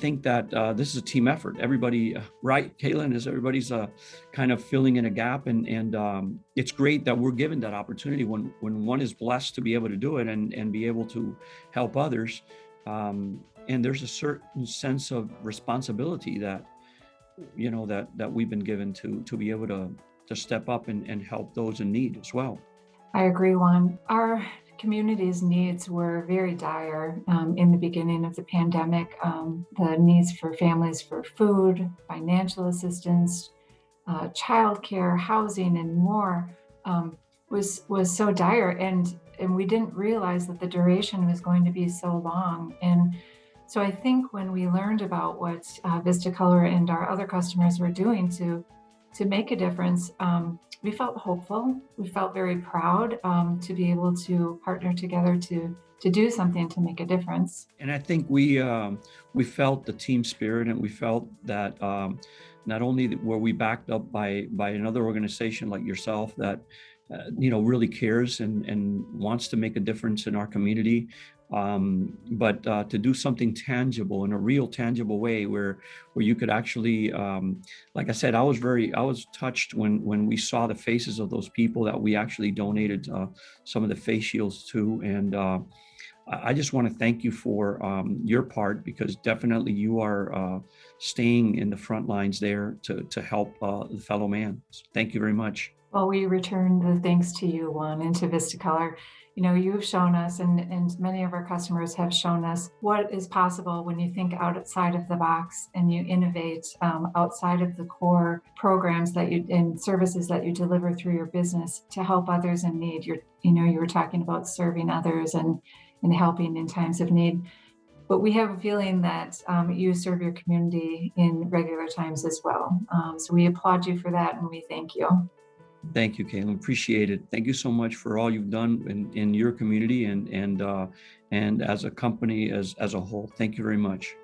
think that this is a team effort. Everybody, right, Caitlin, is everybody's kind of filling in a gap, and it's great that we're given that opportunity when one is blessed to be able to do it and be able to help others. And there's a certain sense of responsibility that that we've been given to be able to step up and help those in need as well. I agree, Juan. Our community's needs were very dire in the beginning of the pandemic. The needs for families for food, financial assistance, childcare, housing, and more was so dire, and we didn't realize that the duration was going to be so long. And so I think when we learned about what Vista Color and our other customers were doing to make a difference, we felt hopeful. We felt very proud to be able to partner together to do something to make a difference. And I think we felt the team spirit, and we felt that not only were we backed up by another organization like yourself that really cares and wants to make a difference in our community, but to do something tangible in a real tangible way where you could actually, like I said, I was touched when we saw the faces of those people that we actually donated some of the face shields to. And I just want to thank you for your part, because definitely you are staying in the front lines there to help the fellow man. Thank you very much. Well, we return the thanks to you, Juan, and to Vista Color. You've shown us, and many of our customers have shown us what is possible when you think outside of the box and you innovate outside of the core programs and services that you deliver through your business to help others in need. You were talking about serving others and helping in times of need. But we have a feeling that you serve your community in regular times as well. So we applaud you for that, and we thank you. Thank you, Caitlin. Appreciate it. Thank you so much for all you've done in your community and as a company as a whole. Thank you very much.